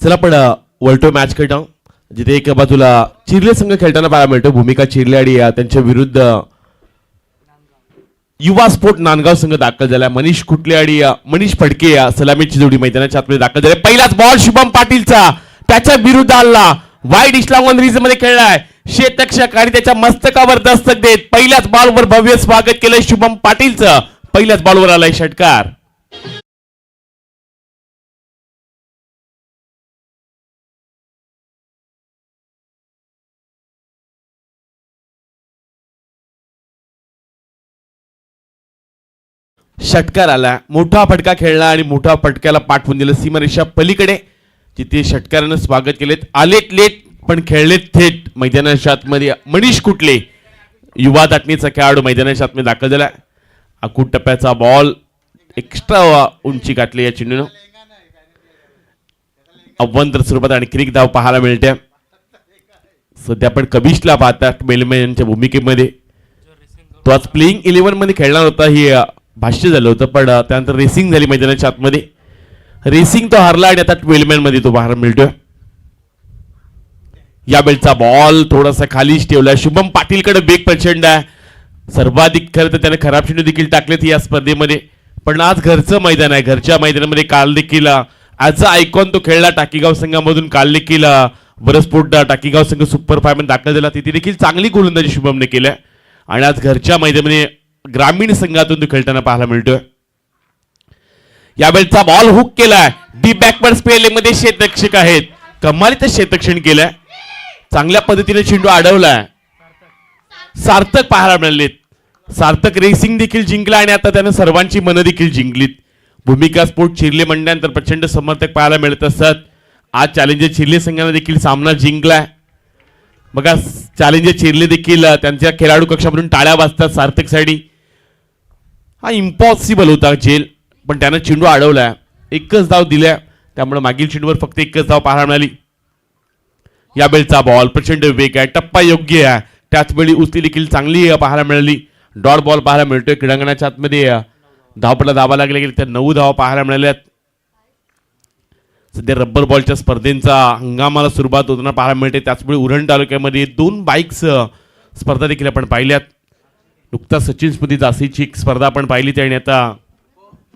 चला पण world match खेळतो जिथे एका बाजूला चिरले संघ खेळताना पाहायला मिळतो. भूमिका चिरले आणि त्यांच्या विरुद्ध युवा स्पोर्ट नांदगाव संघ दाखल झाला. मनीष कुटले आणि मनीष फडके या सलामीची जोडी मैदानाच्या आतमध्ये दाखल झाले. पहिलाच बॉल शुभम पाटीलचा त्याच्या विरुद्ध आला. वाईड इस्लाम रीज मध्ये खेळलाय शेतक्षक आणि त्याच्या मस्तकावर दस्तक देत पहिल्याच बॉलवर भव्य स्वागत केलंय शुभम पाटीलचं. पहिल्याच बॉलवर आलाय षटकार. षटकार आला. मोठा फटका खेळला आणि मोठा फटक्याला पाठवून दिलं सीमारेषा पलीकडे जिथे षटकारानं स्वागत केलेत. आलेत लेट पण खेळलेत थेट मैदानाच्या आतमध्ये. मनीष कुटले युवा दाटणीचा खेळाडू मैदानाच्या आतमध्ये दाखल झाला. आखूड टप्प्याचा बॉल एक्स्ट्रा उंची गाठली या चेंडूनं. अव्वंतर स्वरूपात आणखी एक धाव पाहायला मिळते. सध्या आपण कबिशला पाहतात मेलमॅनच्या भूमिकेमध्ये. तो आज प्लेइंग 11 मध्ये खेळणार होता. ही भाष्य झालं होतं पण त्यानंतर रेसिंग झाली मैदानाच्या आतमध्ये. रेसिंग तो हारला आणि आता 12 मध्ये तो बाहेर मिळतोय. या वेळचा बॉल थोडासा खालीच ठेवला. शुभम पाटीलकडे बेग प्रचंड आहे. सर्वाधिक खरं तर त्याने खराब चेंडू देखील टाकलेत या स्पर्धेमध्ये. पण आज घरचं मैदान आहे. घरच्या मैदानामध्ये काल देखील ॲज अ आयकॉन तो खेळला. टाकीगाव संघामधून काल देखील बरसपोर्ट टाकीगाव संघ सुपर 5 मध्ये दाखल झाला. तिथे देखील चांगली गोलंदाजी शुभमने केल्या आणि आज घरच्या मैदानामध्ये ग्रामीण संघातून तो खेळताना पाहायला मिळतोय. यावेळचा बॉल हुक केलाय. डीप बॅकवर्ड स्पेलिंग मध्ये क्षेत्ररक्षक आहेत. कमालीचं क्षेत्ररक्षण केलंय. चांगल्या पद्धतीने चेंडू अडवलाय. सार्थक पाहायला मिळालेत. सार्थक रेसिंग देखील जिंकला आणि आता त्यानं सर्वांची मनं देखील जिंकलीत. भूमिका स्पोर्ट चिरले म्हणल्यानंतर प्रचंड समर्थक पाहायला मिळत असतात. आज चॅलेंजर चिरले संघाने देखील सामना जिंकलाय. बघा चॅलेंजर चिरले देखील त्यांच्या खेळाडू कक्षामधून टाळ्या वाजतात सार्थकसाठी. हा इम्पॉसिबल होता जेल पण त्यानं चेंडू अडवलाय. एकच धाव दिल्या त्यामुळे मागील चेंडूवर फक्त एकच धाव पाहायला मिळाली. या वेळचा बॉल प्रचंड वेग आहे. टप्पा योग्य आहे. त्याचवेळी उचली देखील चांगली पाहायला मिळाली. डॉट बॉल पाहायला मिळतोय. क्रीडांगणाच्या आतमध्ये धावपला धावा लागले गेले त्या 9 धावा पाहायला मिळाल्यात. सध्या रब्बर बॉलच्या स्पर्धेचा हंगामाला सुरुवात होताना पाहायला मिळते. त्याचवेळी उरण तालुक्यामध्ये 2 बाईक्स स्पर्धा देखील आपण पाहिल्यात. नुकता सचिन स्मृती जासीची एक स्पर्धा आपण पाहिली आणि आता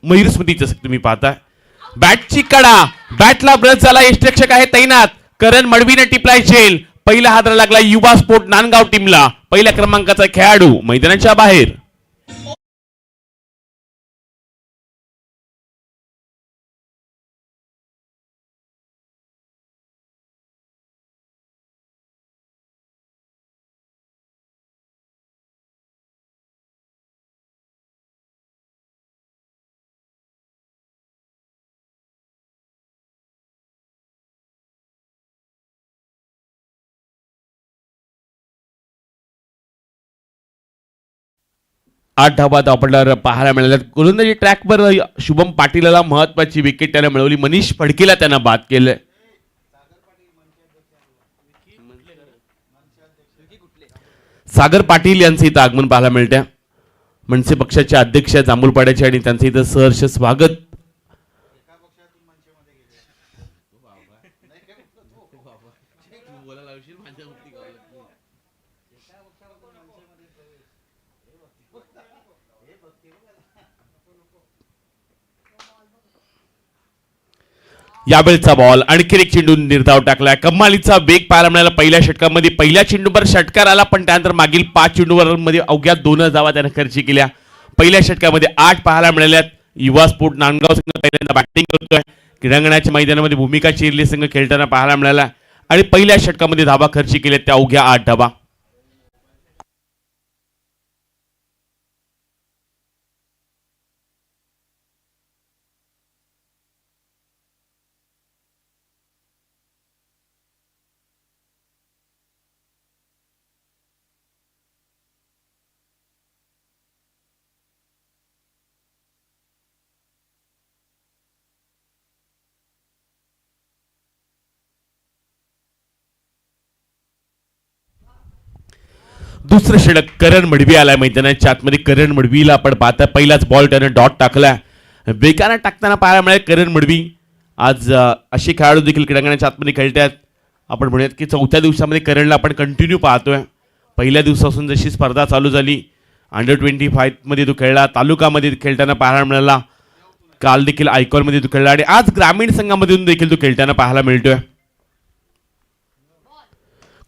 मयूर स्मृतीचं तुम्ही पाहताय. बॅटची कडा बॅटला ब्रश झाला. यष्टरक्षक आहे तैनात. करण मडवीने टिपलाय झेल. पहिला हादरा लागला युवा स्पोर्ट नांदगाव टीमला. पहिल्या क्रमांकाचा खेळाडू मैदानाच्या बाहेर. आठ धावा आपल्याला पाहायला मिळाल्या. गोलंदाजी ट्रॅकवर शुभम पाटीलला महत्वाची विकेट त्याने मिळवली. मनीष फडकेला त्यानं बाद केलंय. सागर पाटील यांचं इथं आगमन पाहायला मिळतं. मनसे पक्षाचे अध्यक्ष जांभूळपाड्याचे आणि त्यांचं इथं सहर्ष स्वागत. यावेळचा बॉल आणखी एक चेंडू निर्धाव टाकलाय. कमालीचा वेग पाहायला मिळाला पहिल्या षटकामध्ये. पहिल्या चेंडूवर षटकार आला पण त्यानंतर मागील 5 चेंडूवर मध्ये अवघ्या 2 धावा त्याने खर्च केल्या. पहिल्या षटकामध्ये 8 पाहायला मिळाल्यात. युवा स्पोर्ट नांदगाव संघ पहिल्यांदा बॅटिंग करतोय. क्रीडांगणाच्या मैदानामध्ये भूमिका चिरले संघ खेळताना पाहायला मिळाला आणि पहिल्या षटकामध्ये धावा खर्च केल्या त्या अवघ्या 8 धावा. दुसरं षटक करण मडवी आलाय मैदानाच्या आतमध्ये. करण मडवीला आपण पाहता पहिलाच बॉल त्याने डॉट टाकला. वेगाने टाकताना पाहायला मिळाले करण मडवी आज अशी खेळाडू देखील क्रीडांगणाच्या आतमध्ये खेळतात. आपण म्हणूयात की चौथ्या दिवसामध्ये करणला आपण कंटिन्यू पाहतोय. पहिल्या दिवसापासून जशी स्पर्धा चालू झाली, अंडर-25मध्ये तो खेळला, तालुकामध्ये खेळताना पाहायला मिळाला, काल देखील आयकॉनमध्ये तो खेळला आणि आज ग्रामीण संघामधून देखील तो खेळताना पाहायला मिळतोय.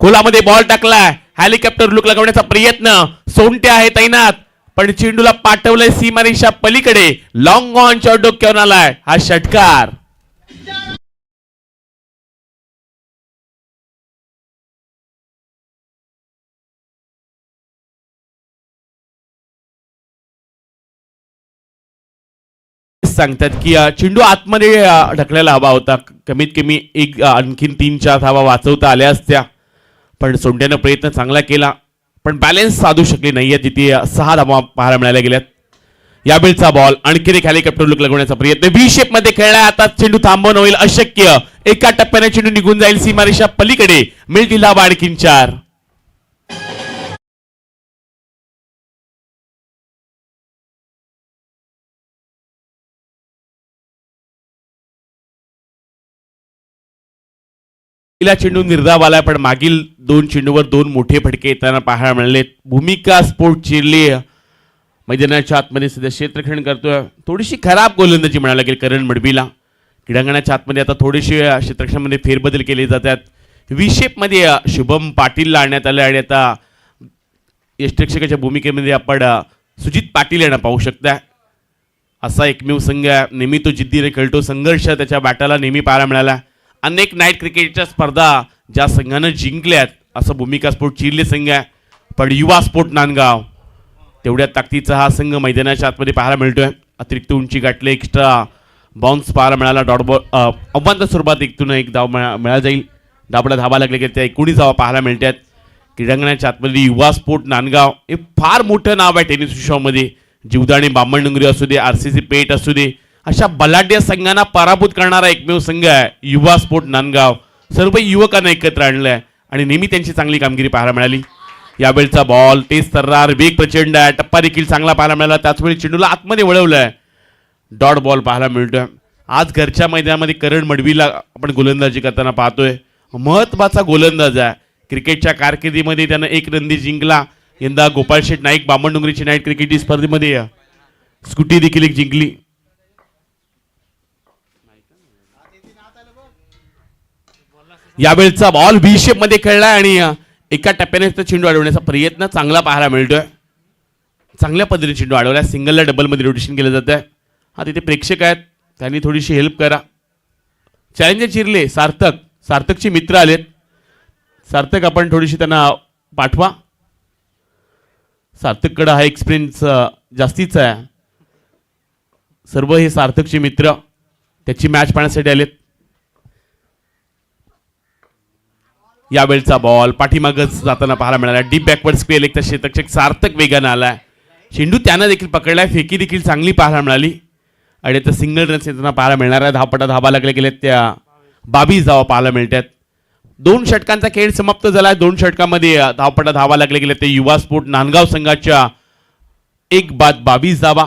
खोलामध्ये बॉल टाकलाय, हेलिकॉप्टर लुक लगवण्याचा प्रयत्न, सोंटे आहे तैनात, पण चेंडूला पाठवलंय सीमारेषा पलीकडे, लॉंग ऑनच्या डोक्यावर आलाय हा षटकार. सांगतात की चेंडू आतमध्ये ढकलायला हवा होता, कमीत कमी एक आणखीन 3-4 धावा वाचवता आल्या असत्या, पण सोंट्यानं प्रयत्न चांगला केला, पण बॅलन्स साधू शकले नाहीये. तिथे 6 धावा पाहायला मिळाल्या गेल्यात. यावेळचा बॉल आणखीन एक हेलिकॉप्टर लुक लगवण्याचा प्रयत्न, व्ही शेप मध्ये खेळलाय. आता चेंडू थांबवणं होईल अशक्य, एका टप्प्याने चेंडू निघून जाईल सीमारेषा पलीकडे, मिळतील धावा आणखीन 4. चेंडू निर्धाव आलाय, पण मागील 2 चेंडूवर 2 मोठे फटके येताना पाहायला मिळाले. भूमिका स्पोर्ट चिरली मैदानाच्या आतमध्ये सध्या क्षेत्ररक्षण करतोय. थोडीशी खराब गोलंदाजी म्हणायला लागेल करण मडबीला. क्रीडांगणाच्या आतमध्ये आता थोडेसे क्षेत्ररक्षणामध्ये फेरबदल केले जातात. व्ही शेपमध्ये शुभम पाटीलला आणण्यात आलं आणि आता यष्टिरक्षकाच्या भूमिकेमध्ये आपण सुजित पाटील यांना पाहू शकता. असा एकमेव संघ नेहमी तो जिद्दीने खेळतो, संघर्ष त्याच्या बॅटाला नेहमी पाहायला मिळाला. अनेक नाईट क्रिकेटच्या स्पर्धा ज्या संघानं जिंकल्यात असं भूमिका स्पोर्ट चिरले संघ आहे, पण युवा स्पोर्ट नांदगाव तेवढ्या ताकदीचा हा संघ मैदानाच्या आतमध्ये पाहायला मिळतोय. अतिरिक्त उंची गाठले, एक्स्ट्रा बाउन्स पाहायला मिळाला, डॉट बॉल अव्वांतर स्वरूपात एकतून एक धाव मिळाला जाईल. धाबडा धावा लागले की त्या 19 धावा पाहायला मिळतात. क्रीडांगणाच्या आतमध्ये युवा स्पोर्ट नांदगाव हे फार मोठं नाव आहे टेनिस विश्वामध्ये. जीवदाणी बामणडोंगरी असू दे, RCC पेठ असू दे, अशा बलाढ्य संघांना पराभूत करणारा एकमेव संघ आहे युवा स्पोर्ट नांदगाव. सर्व युवकांना एकत्र आणलंय आणि नेहमी त्यांची चांगली कामगिरी पाहायला मिळाली. यावेळचा बॉल तेज तर्रार, वेग प्रचंड आहे, टप्पा देखील चांगला पाहायला मिळाला. त्याचवेळी चेंडूला आतमध्ये वळवलंय, डॉट बॉल पाहायला मिळतोय. आज घरच्या मैदानामध्ये करण मडवीला आपण गोलंदाजी करताना पाहतोय. महत्वाचा गोलंदाज आहे. क्रिकेटच्या कारकिर्दीमध्ये त्यानं 1 रणजी जिंकला. यंदा गोपाळ शेठ नाईक बामणडोंगरीची नाईट क्रिकेट स्पर्धेमध्ये स्कूटी देखील एक जिंकली. यावेळचा बॉल व्ही शेप मध्ये खेळलाय आणि एका टप्प्याने चेंडू अडवण्याचा प्रयत्न चांगला पाहायला मिळतोय. चांगल्या पद्धतीने चेंडू अडवला, सिंगलला डबलमध्ये रोटेशन केलं जात आहे. हा तिथे प्रेक्षक आहेत, त्यांनी थोडीशी हेल्प करा. चॅलेंजर चिरले, सार्थकचे मित्र आलेत. सार्थक आपण थोडीशी त्यांना पाठवा. सार्थककडे हा एक्सपिरियन्स जास्तीचा आहे. सर्व हे सार्थकचे मित्र त्याची मॅच पाहण्यासाठी आलेत. यावेळचा बॉल पाठीमागच जाताना पाहायला मिळाला. डीप बॅकवर्ड स्क्वेअर एक तर क्षेत्ररक्षक सार्थक वेगानं आलाय. चेंडू त्यानं देखील पकडलाय, फेकी देखील चांगली पाहायला मिळाली आणि आता सिंगल रन्स येताना पाहायला मिळणार आहे. धावपटा धावा लागल्या गेल्यात त्या 22 धावा पाहायला मिळतात. 2 षटकांचा खेळ समाप्त झाला. 2 षटकामध्ये धावपटा धावा लागल्या गेल्या ते युवा स्पोर्ट नांदगाव संघाच्या 1 बाद 22 धावा.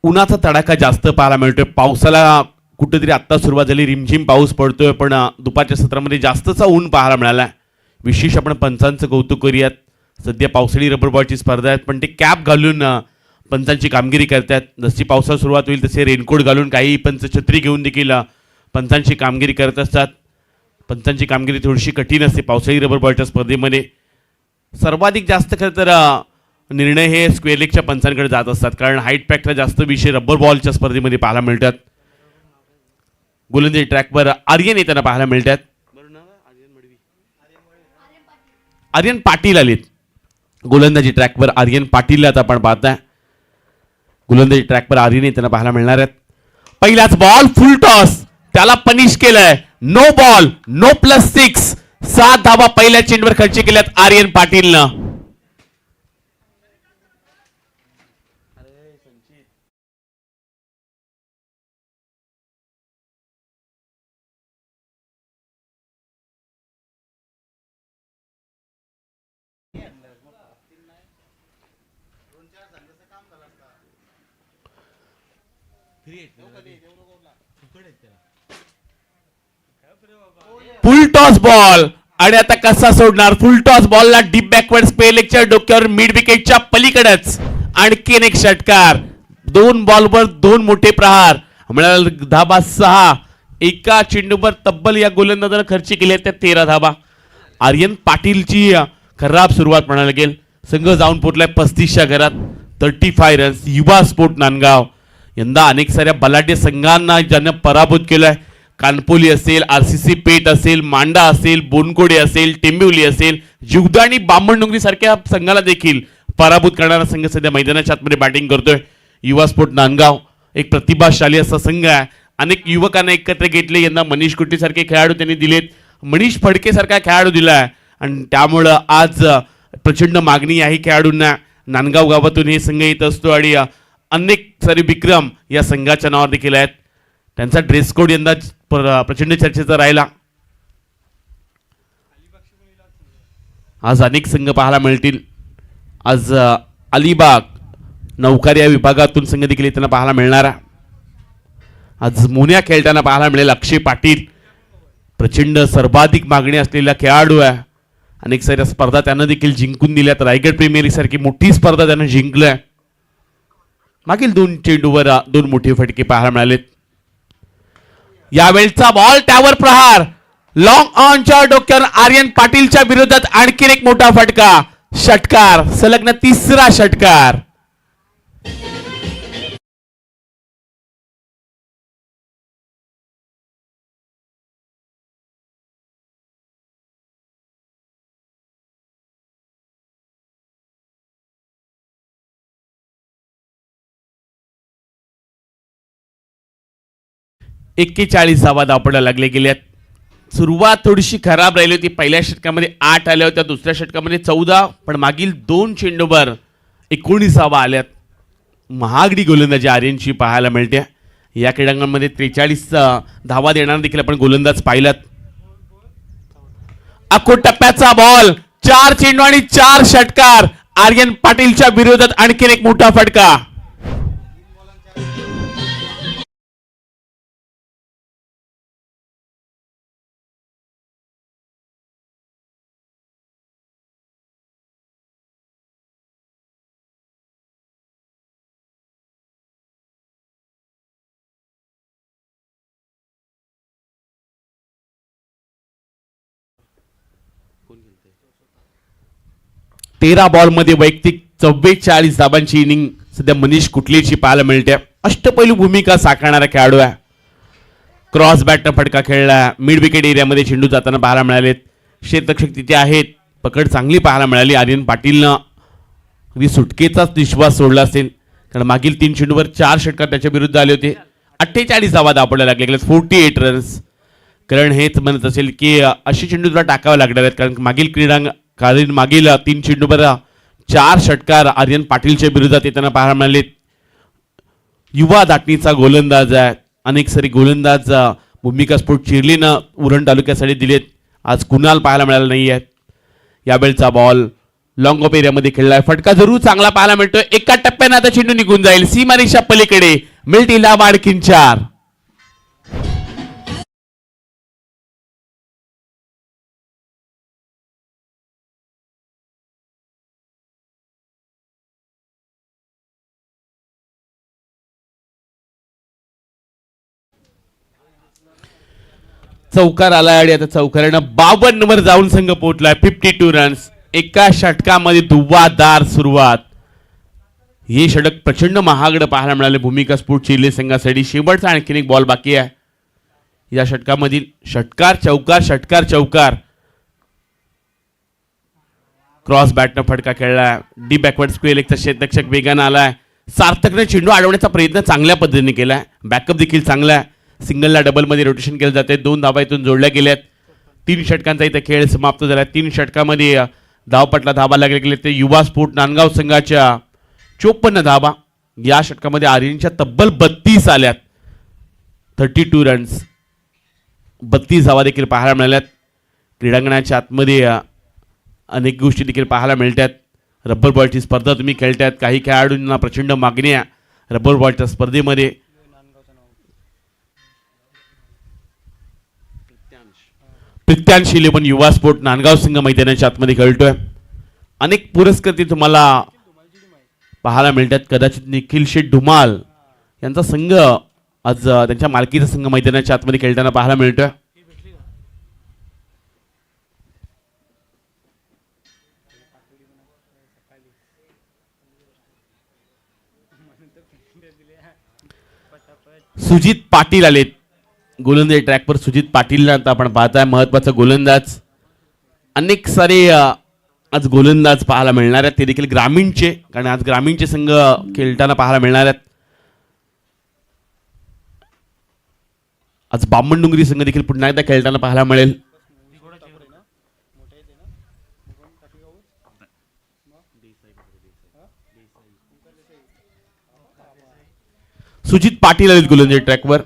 उन्हाचा तडाखा जास्त पाहायला मिळतोय. पावसाला कुठेतरी आत्ता सुरुवात झाली, रिमझिम पाऊस पडतोय, पण दुपारच्या सत्रामध्ये जास्तचा ऊन पाहायला मिळाला. विशेष आपण पंचांचं कौतुक करूयात. सध्या पावसाळी रबर बॉलची स्पर्धा आहेत, पण ते कॅप घालून पंचांची कामगिरी करतात. जशी पावसाला सुरुवात होईल तसे रेनकोट घालून काही पंच छत्री घेऊन देखील पंचांची कामगिरी करत असतात. पंचांची कामगिरी थोडीशी कठीण असते पावसाळी रबर बॉलच्या स्पर्धेमध्ये. सर्वाधिक जास्त खरं तर निर्णय हे स्क्वेअर लेगच्या पंचांकडे जात असतात, कारण हाईट पॅकला जास्त विषय रबर बॉलच्या स्पर्धेमध्ये पाहायला मिळतात. गोलंदाजी ट्रॅकवर आर्यन येताना पाहायला मिळतात. आर्यन पाटील आलेत गोलंदाजी ट्रॅकवर. आर्यन पाटील आता आपण पाहताय गोलंदाजी ट्रॅकवर आर्यन येताना पाहायला मिळणार आहेत. पहिलाच बॉल फुल टॉस, त्याला पनिश केलंय. No ball, no +6. 7 धावा पहिल्या चेंडूवर खर्च केल्यात आर्यन पाटीलनं. फुल टॉस बॉल आणि आता कसा सोडणार. फुल टॉस बॉलला डीप बॅकवर्ड स्पेलेगच्या डोक्यावर मिड विकेटच्या पलीकडेच आणखीन एक षटकार. 2 बॉलवर 2 मोठे प्रहार मिळाला. धाबा 6 एका चेंडूवर तब्बल या गोलंदाजानं खर्च केले त्या 13 धाबा. आर्यन पाटीलची खराब सुरुवात म्हणायला लागेल. संघ जाऊन पोहोचलाय 35च्या घरात. 35 रन्स. युवा स्पोर्ट नांदगाव यंदा अनेक साऱ्या बलाढ्य संघांना ज्यांना पराभूत केलाय. कानपोली असेल, RCC पेठ असेल, मांडा असेल, बोनकोडे असेल, टेंबिवली असेल, जुगदा आणि बामणडोंगरी सारख्या संघाला देखील पराभूत करणारा संघ सध्या मैदानाच्या आतमध्ये बॅटिंग करतोय. युवा स्पोर्ट नांदगाव एक प्रतिभाशाली असा संघ आहे. अनेक युवकांना एकत्र घेतले. यंदा मनीष कुट्टी सारखे खेळाडू त्यांनी दिलेत. मनीष फडके सारखा खेळाडू दिलाय आणि त्यामुळं आज प्रचंड मागणी आहे खेळाडूंना. नांदगाव गावातून हे संघ येत असतो आणि अनेक सारे विक्रम या संघाच्या नावावर देखील आहेत. त्यांचा ड्रेस कोड यंदा प्रचंड चर्चेचा राहिला. आज अनेक संघ पाहायला मिळतील. आज अलिबाग नौकार या विभागातून संघ देखील येताना पाहायला मिळणार. आज मोन्या खेळताना पाहायला मिळेल अक्षय पाटील. प्रचंड सर्वाधिक मागणी असलेला खेळाडू आहे. अनेक साऱ्या स्पर्धा त्यानं देखील जिंकून दिल्यात. रायगड प्रीमियर लीग सारखी मोठी स्पर्धा त्यानं जिंकल्या. मागील 2 चेंडूवर 2 मोठे फटके पाहायला मिळालेत. यावेळचा बॉल त्यावर प्रहार. लॉंग ऑनच्या डोक्यावर आर्यन पाटीलच्या विरोधात आणखीन एक मोठा फटका. षटकार, सलग्न 3रा षटकार. एक्केचाळीस धावा धावपडा लागले गेल्यात. सुरुवात थोडीशी खराब राहिली होती. पहिल्या षटकामध्ये 8 आल्या होत्या, दुसऱ्या षटकामध्ये 14, पण मागील 2 चेंडूवर 19 धावा आल्यात. महागडी गोलंदाजी आर्यनची पाहायला मिळते. या क्रीडांगणामध्ये 43 धावा देणार देखील आपण गोलंदाज पाहिलात. अको टप्प्याचा बॉल, 4 चेंडू आणि 4 षटकार. आर्यन पाटीलच्या विरोधात आणखीन एक मोठा फटका. तेरा बॉल मध्ये वैयक्तिक 44 धाबांची इनिंग सध्या मनीष कुटलेची पाहायला मिळते. अष्टपैलू भूमिका साकारणारा खेळाडू आहे. क्रॉस बॅटनं फटका खेळला. मिड विकेट एरियामध्ये चेंडू जाताना पाहायला मिळालेत. क्षेत्ररक्षक तिथे आहेत. पकड चांगली पाहायला मिळाली. आर्यन पाटीलनं अगदी सुटकेचाच विश्वास सोडला असेल, कारण मागील 3 चेंडूवर 4 षटकार त्याच्या विरुद्ध आले होते. 48 धावा धावपडायला लागले. 48 रन्स. कारण हेच म्हणत असेल की अशी चेंडू तुला टाकावे लागणार आहेत, कारण मागील 3 चेंडूवर 4 षटकार आर्यन पाटीलच्या विरोधात येताना पाहायला मिळालेत. युवा दाटणीचा गोलंदाज आहे. अनेक सारी गोलंदाज भूमिका स्पोर्ट चिरलीनं उरण तालुक्यासाठी दिलेत. आज कुणाल पाहायला मिळाला नाही आहे. यावेळचा बॉल लॉंग ऑफ एरियामध्ये खेळलाय. फटका जरूर चांगला पाहायला मिळतोय. एका टप्प्याने आता चेंडू निघून जाईल. सीमारेषा पलीकडे मिळतील आणखीन 4. चौकार आलाय आणि आता चौकारानं 52 वर जाऊन संघ पोहोचलाय. 52 रन्स. एका षटकामध्ये धुव्वाधार सुरुवात. हे षटक प्रचंड महागडं पाहायला मिळाले भूमिका स्पोर्ट चिरले संघासाठी. शेवटचा आणखीन एक बॉल बाकी आहे. या षटकामधील षटकार चौकार षटकार चौकार. क्रॉस बॅटनं फटका खेळला. डी बॅकवर्ड स्क्वेअर लेगचा क्षेत्ररक्षक वेगानं आलाय. सार्थकने चेंडू अडवण्याचा प्रयत्न चांगल्या पद्धतीने केलाय. बॅकअप देखील चांगला आहे. सिंगलला डबलमध्ये रोटेशन केलं जाते. 2 धाबा इथून जोडल्या गेल्यात. 3 षटकांचा इथे खेळ समाप्त झाला. 3 षटकामध्ये धावपटला धाबा लागले गेले ते युवा स्पोर्ट नांदगाव संघाच्या 54 धाबा. या षटकामध्ये आर्यनच्या तब्बल 32 आल्यात. 32 रन्स 32 धावा देखील पाहायला मिळाल्यात. क्रीडांगणाच्या आतमध्ये अनेक गोष्टी देखील पाहायला मिळतात. रबर बॉलची स्पर्धा तुम्ही खेळतात. काही खेळाडूंना प्रचंड मागणी आहे रबर बॉलच्या स्पर्धेमध्ये. प्रत्यांश 11 युवा स्पोर्ट नांदगाव संघ मैदानाच्या आतमध्ये खेळतोय. अनेक पुरस्कार तुम्हाला पाहायला मिळतात. कदाचित निखिल शेठ धुमाल यांचा संघ आज त्यांच्या मालकीचा संघ मैदानाच्या आतमध्ये खेळताना पाहायला मिळतोय. सुजित पाटील आलेत गोलंदाजी ट्रॅकवर. सुजित पाटीलला आता आपण पाहताय महत्वाचा गोलंदाज. अनेक सारे आज गोलंदाज पाहायला मिळणार आहेत. ते देखील ग्रामीणचे, कारण आज ग्रामीणचे संघ खेळताना पाहायला मिळणार आहेत. आज बामणडुंगरी संघ देखील पुन्हा एकदा खेळताना पाहायला मिळेल. सुजित पाटील आलेत गोलंदाजी ट्रॅकवर.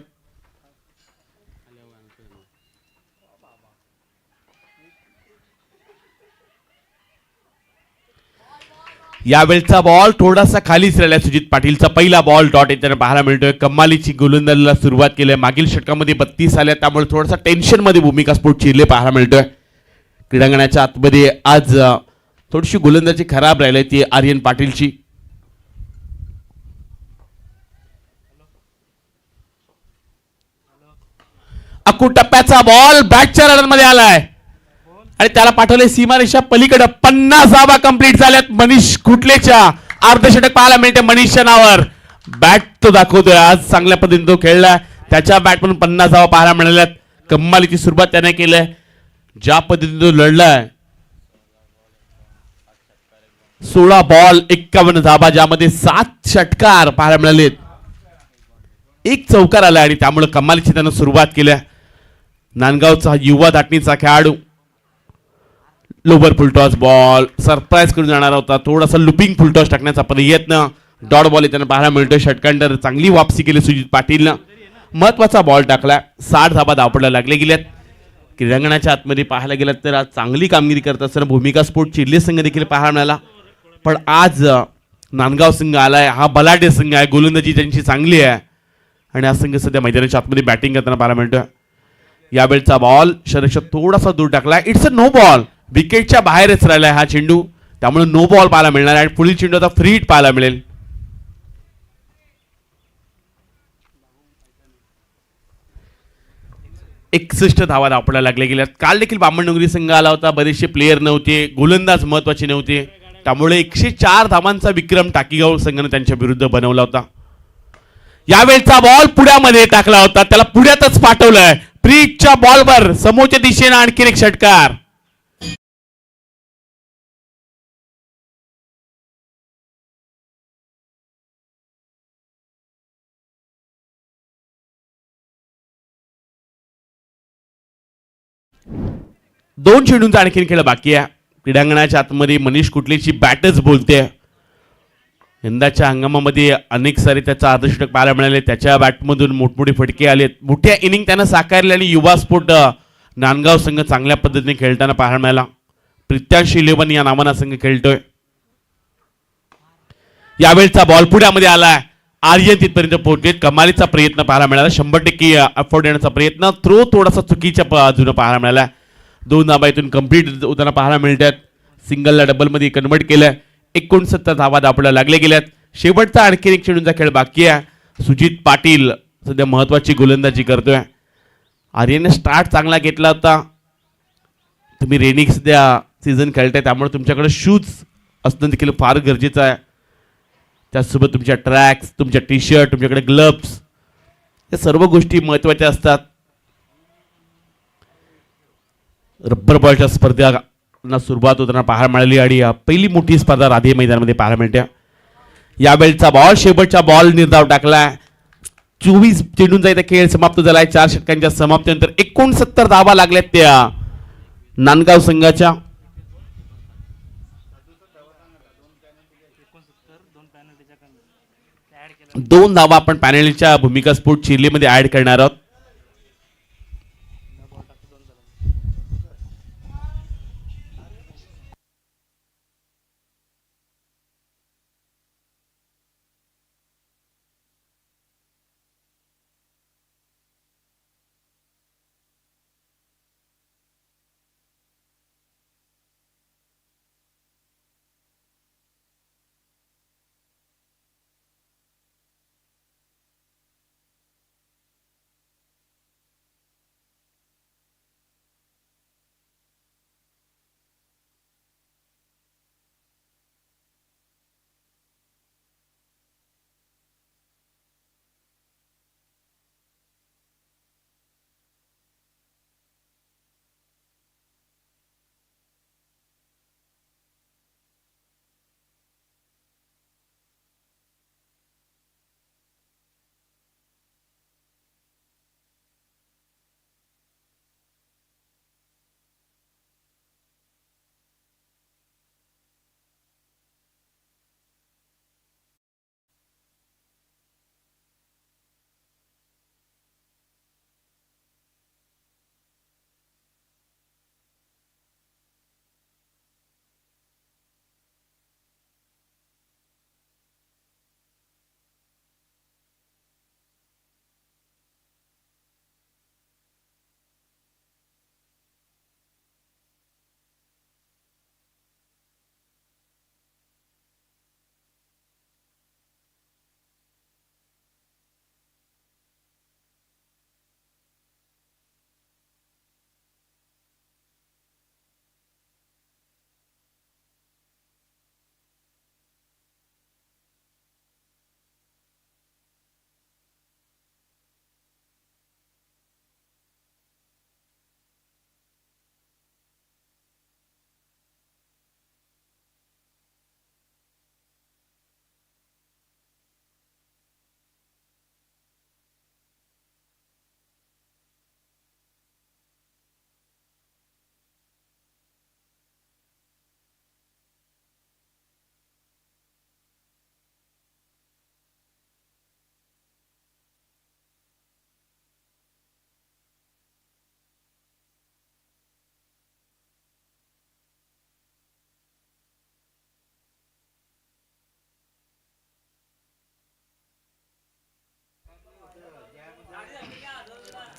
यावेळचा बॉल थोडासा खालीच राहिला. सुजित पाटीलचा पहिला बॉल डॉट येताना पाहायला मिळतोय. कमालीची गोलंदाजीला सुरुवात केली आहे. मागील षटकामध्ये 32 आल्या, त्यामुळे थोडासा टेन्शन मध्ये भूमिका स्पोर्ट चिरले पाहायला मिळतोय. क्रीडांगणाच्या आतमध्ये आज थोडीशी गोलंदाजी खराब राहिली ती आर्यन पाटीलची. अकू टप्प्याचा बॉल बॅटच्या रनमध्ये आलाय आणि त्याला पाठवले सीमारेषा पलीकडे. 50 धावा कंप्लीट झाल्यात मनीष कुटलेच्या. अर्धशतक पाहायला मिळते मनीषच्या नावावर. बॅट तो दाखवतोय आज चांगल्या पद्धतीने तो खेळलाय. त्याच्या बॅट म्हणून 50 धावा पाहायला मिळाल्यात. कमालीची सुरुवात त्याने केली. ज्या पद्धतीने तो लढलाय. 16 बॉल 51 धाबा, ज्यामध्ये 7 षटकार पाहायला मिळालेत. 1 चौकार आला आणि त्यामुळे कमालीची त्यानं सुरुवात केली. नांदगावचा युवा धाटणीचा खेळाडू. लोवर फुलटॉस बॉल सरप्राईज करून जाणार होता. थोडासा लुपिंग फुलटॉस टाकण्याचा प्रयत्न. डॉट बॉल त्यांना पाहायला मिळतोय. षटकांतर चांगली वापसी केली सुजित पाटीलनं. महत्वाचा बॉल टाकला. 60 धाबा धावपडला लागले गेल्यात. क्रीडांगणाच्या आतमध्ये पाहायला गेलात तर आज चांगली कामगिरी करत असताना भूमिका स्पोर्ट चिर्ले संघ देखील पाहायला मिळाला. पण आज नांदगाव संघ आलाय. हा बलाढ्य संघ आहे. गोलंदाजी त्यांची चांगली आहे आणि हा संघ सध्या मैदानाच्या आतमध्ये बॅटिंग करताना पाहायला मिळतोय. यावेळचा बॉल शरक्षक थोडासा दूर टाकला. It's a no ball. विकेटच्या बाहेरच राहिलाय हा चेंडू, त्यामुळे नो बॉल पाहायला मिळणार आहे. पुढील चेंडू आता फ्री हिट पाहायला मिळेल. एकसष्ट धावा धावपडायला लागले गेल्यात. काल देखील बामणडुंगरी संघ आला होता. बरेचसे प्लेयर नव्हते, गोलंदाज महत्वाचे नव्हते, त्यामुळे 104 धावांचा विक्रम टाकीगाव संघाने त्यांच्या विरुद्ध बनवला होता. यावेळचा बॉल पुढ्यामध्ये टाकला होता. त्याला पुढ्यातच पाठवलंय. फ्रीच्या बॉलवर समोरच्या दिशेने आणखी एक षटकार. दोन चेंडूंचा आणखीन खेळ बाकी आहे. क्रीडांगणाच्या आतमध्ये मनीष कुटलेची बॅटच बोलते. यंदाच्या हंगामामध्ये अनेक सारे त्याचा अर्धशतक पाहायला मिळाले. त्याच्या बॅटमधून मोठमोठे फटके आले. मोठ्या इनिंग त्यानं साकारले आणि युवा स्पोर्ट नांदगाव संघ चांगल्या पद्धतीने खेळताना पाहायला मिळाला. प्रत्यांश 11 या नावाना संघ खेळतोय. यावेळचा बॉल पुढ्यामध्ये आलाय. आर्यन तिथपर्यंत पोहोचले. कमालीचा प्रयत्न पाहायला मिळाला. 100% अफोर्ड देण्याचा प्रयत्न. थ्रो थोडासा चुकीच्या बाजूने पाहायला मिळाला. 2 धाबा इथून कंप्लीट होताना पाहायला मिळतात. सिंगलला डबलमध्ये कन्वर्ट केलं. 69 धावा धावपडायला लागले गेल्यात. शेवटचा आणखी एक चेंडूंचा खेळ बाकी आहे. सुजित पाटील सध्या महत्वाची गोलंदाजी करतोय. आर्यनने स्टार्ट चांगला घेतला होता. तुम्ही रेनी सध्या सीझन खेळताय, त्यामुळे तुमच्याकडे शूज असणं देखील फार गरजेचं आहे. त्याचसोबत तुमच्या ट्रॅक्स, तुमच्या टी शर्ट, तुमच्याकडे ग्लव्स, या सर्व गोष्टी महत्त्वाच्या असतात. रब्बर बॉलच्या स्पर्धेला सुरुवात होताना पाहायला मिळाली आणि पहिली मोठी स्पर्धा राधे मैदानामध्ये पाहायला मिळते. यावेळचा बॉल शेवटचा बॉल निर्धाव टाकलाय. 24 चेंडूंचा इथे खेळ समाप्त झालाय. 4 षटकांच्या समाप्तीनंतर 69 धावा लागल्यात त्या नांदगाव संघाच्या. दोन धावा आपण पॅनलच्या भूमिका स्पोर्ट चिरलीमध्ये ऍड करणार आहोत.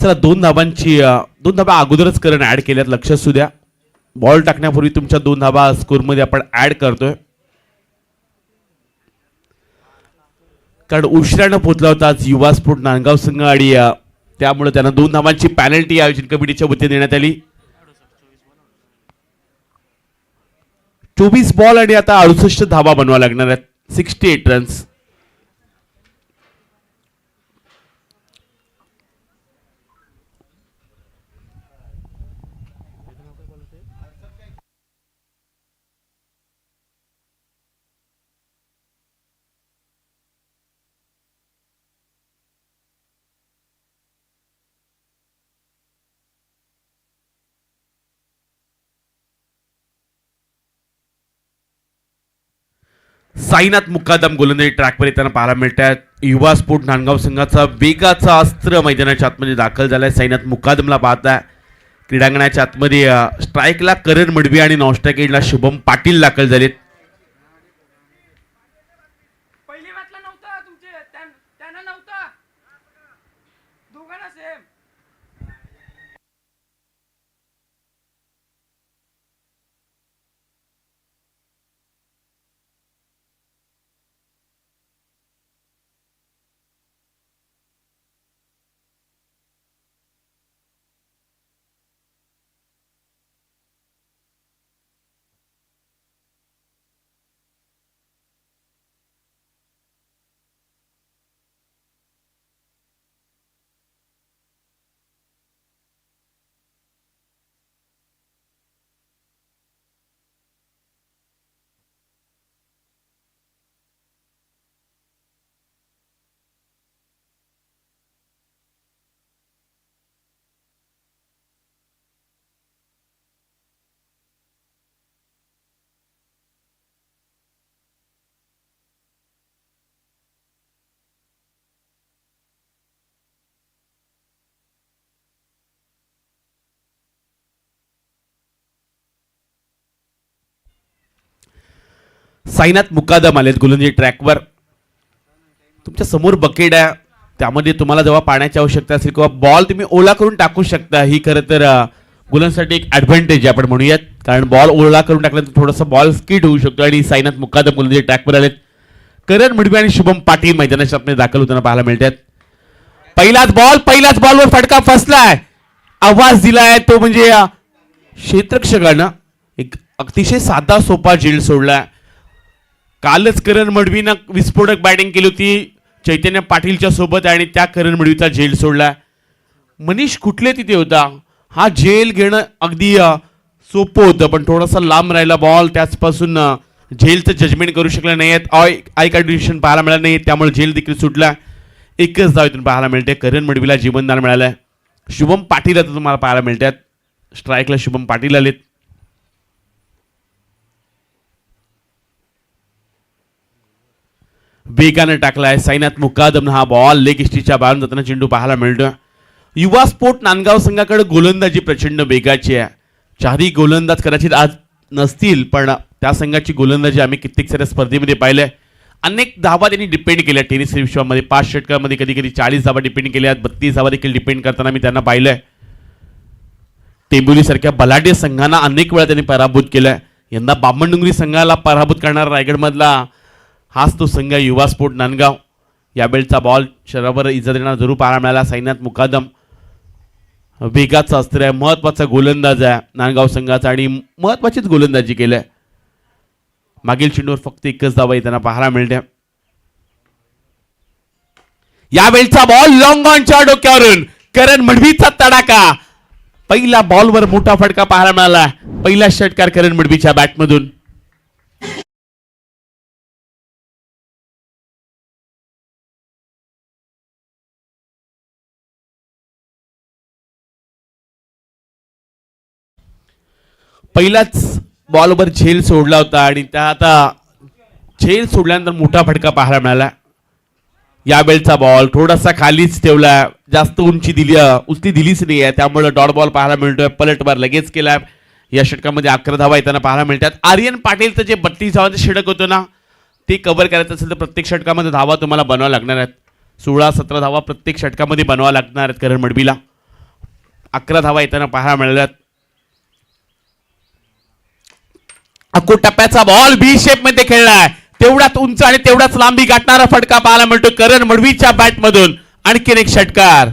चला दोन धाबा अगोदरच करण ऍड केल्यात. लक्ष असू द्या. बॉल टाकण्यापूर्वी तुमच्या 2 धाबा स्कोरमध्ये आपण ऍड करतोय. कारण उशिरानं पोहोचला होता आज युवा स्पोर्ट नांदगाव संघ आणि त्यामुळे त्यांना 2 धावांची पॅनल्टी आयोजन कमिटीच्या वतीने देण्यात आली. 24 बॉल आणि आता 68 धावा बनवा लागणार आहेत. 68 रन्स. साईनाथ मुकादम गोलंदाजी ट्रॅकवर येताना पाहायला मिळतात. युवा स्पोर्ट नांदगाव संघाचा वेगाचा अस्त्र मैदानाच्या आतमध्ये दाखल झालाय. साईनाथ मुकादमला पाहताय. क्रीडांगणाच्या आतमध्ये स्ट्राईकला करण मडवी आणि नॉन स्ट्राईक एंडला शुभम पाटील दाखल झालेत. साईनाथ मुकादम आलेत गोलंदाजी ट्रॅकवर. तुमच्या समोर बकेट आहे, त्यामध्ये तुम्हाला जेव्हा पाण्याची आवश्यकता असेल किंवा बॉल तुम्ही ओला करून टाकू शकता. ही खरं तर गोलंदाजीसाठी एक ॲडव्हान्टेज आहे आपण म्हणूयात, कारण बॉल ओला करून टाकल्यानंतर थोडासा बॉल स्किट होऊ शकतो. आणि साईनाथ मुकादम गोलंदाजी ट्रॅकवर आलेत. करण मडवी आणि शुभम पाटील मैदानाच्या आतमध्ये दाखल होताना पाहायला मिळतात. पहिलाच बॉलवर फटका फसलाय. आवाज दिलाय तो म्हणजे क्षेत्ररक्षकानं एक अतिशय साधा सोपा झेल सोडला. कालच करण मडवीनं विस्फोटक बॅटिंग केली होती चैतन्य पाटीलच्या सोबत आणि त्या करण मडवीचा झेल सोडला. मनीष कुठले तिथे होता. हा झेल घेणं अगदी सोपं होतं, पण थोडासा लांब राहिला बॉल, त्याचपासून झेलचं जजमेंट करू शकले नाही आहेत. आय कंडिशन पाहायला मिळालं नाही, त्यामुळे झेल देखील सुटला. एकच धाव इथून पाहायला मिळते. करण मडवीला जीवनदान मिळालंय. शुभम पाटील आता तुम्हाला पाहायला मिळतात. स्ट्राईकला शुभम पाटील आलेत. वेगाने टाकलाय साईनाथ मुकादम. हा बॉल लेग इस्टीच्या बाहेरून जाताना चेंडू पाहायला मिळतो. युवा स्पोर्ट नांदगाव संघाकडे गोलंदाजी प्रचंड वेगाची आहे. चारही गोलंदाज कदाचित आज नसतील, पण त्या संघाची गोलंदाजी आम्ही कित्येक साऱ्या स्पर्धेमध्ये पाहिलंय. अनेक धावा त्यांनी डिपेंड केल्या टेनिस विश्वामध्ये. 5 षटकामध्ये कधी कधी 40 धावा डिपेंड केल्या, 32 धावा देखील डिपेंड करताना मी त्यांना पाहिलंय. टेंबुली सारख्या बलाढ्य संघांना अनेक वेळा त्यांनी पराभूत केलंय. यंदा बामणडुंगरी संघाला पराभूत करणारा रायगडमधला हाच तो संघ युवा स्पोर्ट नांदगाव. यावेळचा बॉल शरीरावर इजा देणारा जरूर पाहायला मिळाला. साईनाथ मुकादम वेगाचा अस्त्र आहे, महत्वाचा गोलंदाज आहे नांदगाव संघाचा आणि महत्वाचीच गोलंदाजी केलंय. मागील चेंडूवर फक्त एकच धावा येताना पाहायला मिळते. यावेळचा बॉल लॉंग ऑनच्या डोक्यावरून करण मडवीचा तडाखा. पहिला बॉलवर मोठा फटका पाहायला मिळाला. पहिला षटकार करण मडवीच्या बॅटमधून. पहिलाच बॉलवर झेल सोडला होता आणि त्या आता झेल सोडल्यानंतर मोठा फटका पाहायला मिळाला. यावेळचा बॉल थोडासा खालीच ठेवला, जास्त उंची दिलीच नाही आहे, त्यामुळे डॉट बॉल पाहायला मिळतोय. पलटवार लगेच केलाय. या षटकामध्ये 11 धावा येताना पाहायला मिळतात. आर्यन पाटीलचं जे 32 धावांचं षटक होतं ना, ते कव्हर करायचं असेल तर प्रत्येक षटकामध्ये धावा तुम्हाला बनवाव्या लागणार आहेत. 16-17 धावा प्रत्येक षटकामध्ये बनवाव्या लागणार आहेत करण मडवीला. 11 धावा येताना पाहायला मिळाल्यात. अको टप्प्याचा बॉल बी शेप मध्ये खेळलाय. तेवढाच उंच आणि तेवढाच लांबी गाठणारा फटका पाहायला मिळतो करण मडवीच्या बॅट मधून. आणखीन एक षटकार.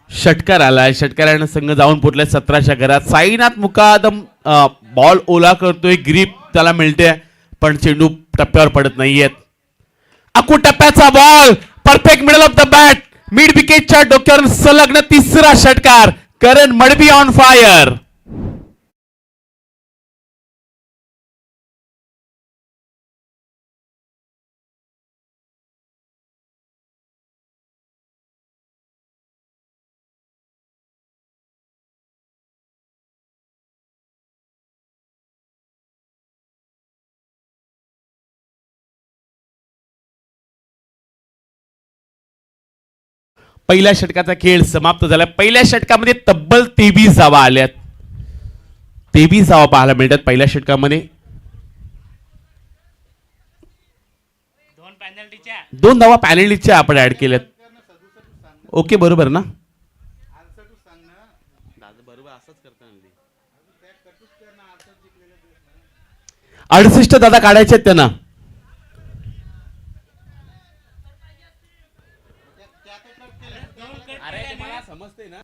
षटकार आलाय. षटकारानं संघ जाऊन पोहोचलाय 17च्या घरात. साईनाथ मुकादम बॉल ओला करतोय, ग्रीप त्याला मिळते, पण चेंडू टप्प्यावर पडत नाहीयेत. अकू टप्प्याचा ball perfect middle of the bat, mid विकेटच्या डोक्यावर सलग्न तिसरा षटकार. Karan Madvi on fire. पहिल्या षटकाचा खेळ समाप्त झाला. पहिल्या षटकामध्ये तब्बल 23 धावा आल्यात. 23 धावा पाहायला मिळतात पहिल्या षटकामध्ये. 2 धावा पॅनल्टीच्या आपण ऍड केल्यात. ओके बरोबर ना. 68 दादा काढायचे आहेत त्यांना. समजते ना.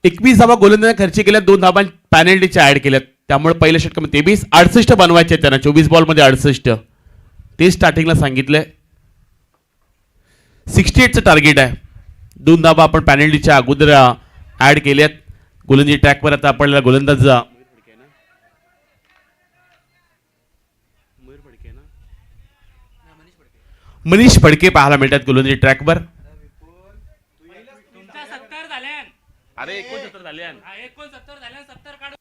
एकवीस धावा गोलंदाजाने खर्च केल्या, 2 धावा पॅनल्टीच्या ऍड केल्यात. त्यामुळे पहिल्या षटकामध्ये 23 68 बनवायचे आहेत त्यांना. 24 बॉल मध्ये 68 ते स्टार्टिंगला सांगितलंय. 68चं टार्गेट आहे. 2 धावा आपण पॅनल्टीच्या अगोदर ऍड केल्यात. गोलंदाजी ट्रॅकवर आता आपल्याला गोलंदाज मनीष फडके पाहायला मिळतात गोलंदाजी ट्रॅकवर. अरे 69 झाले 69 झाले 70 काढून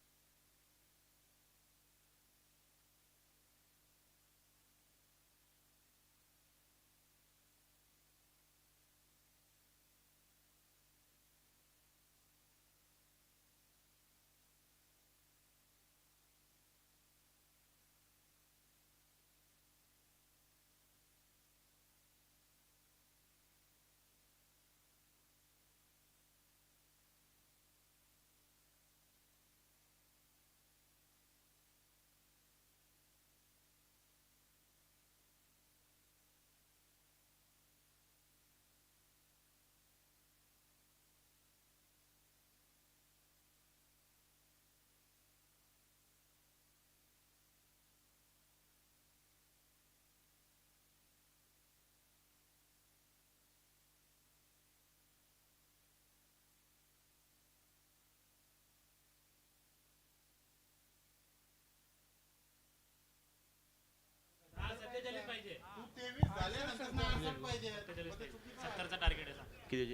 किती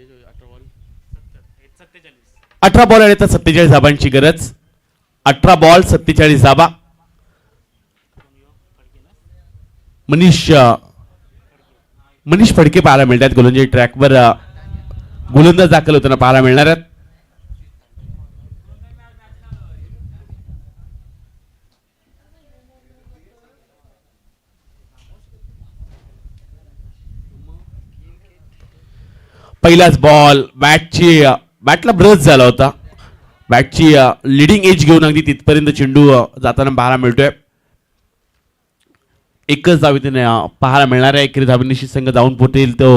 18 बॉल आले तर 47 धाबांची गरज. 18 बॉल 47 धाबा. मनीष फडके पाहायला मिळतात गोलंदाजी ट्रॅकवर. गोलंदाज दाखल होताना पाहायला मिळणार आहेत. पहिलाच बॉल बॅटला ब्रश झाला होता. बॅटची लिडिंग एज घेऊन अगदी तिथपर्यंत चेंडू जाताना पाहायला मिळतोय. एकच धावीने पाहायला मिळणार आहे. एकेरी धावीनिशी संघ जाऊन पोहोचेल तो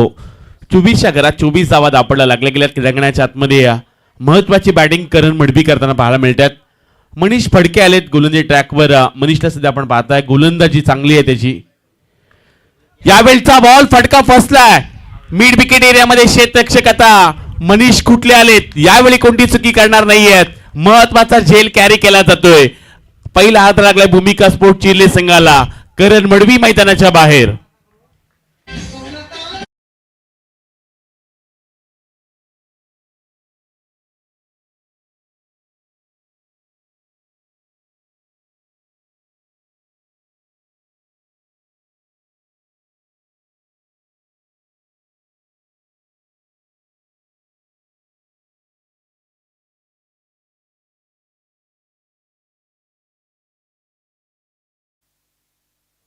24च्या घरात. 24 धावा दापडला लागल्या गेल्यात. क्रीडांगणाच्या आतमध्ये महत्वाची बॅटिंग करण मडबी करताना पाहायला मिळतात. मनीष फडके आलेत गोलंदाजी ट्रॅकवर. मनीषला सध्या आपण पाहताय गोलंदाजी चांगली आहे त्याची. यावेळचा बॉल फटका फसलाय मिड विकेट एरियामध्ये. क्षेत्ररक्षक आता मनीष कुठले आलेत. यावेळी कोणती चुकी करणार नाहीयेत. महत्वाचा झेल कॅरी केला जातोय. पहिला हात लागलाय भूमिका स्पोर्ट चिर्ले संघाला. करण मडवी मैदानाच्या बाहेर.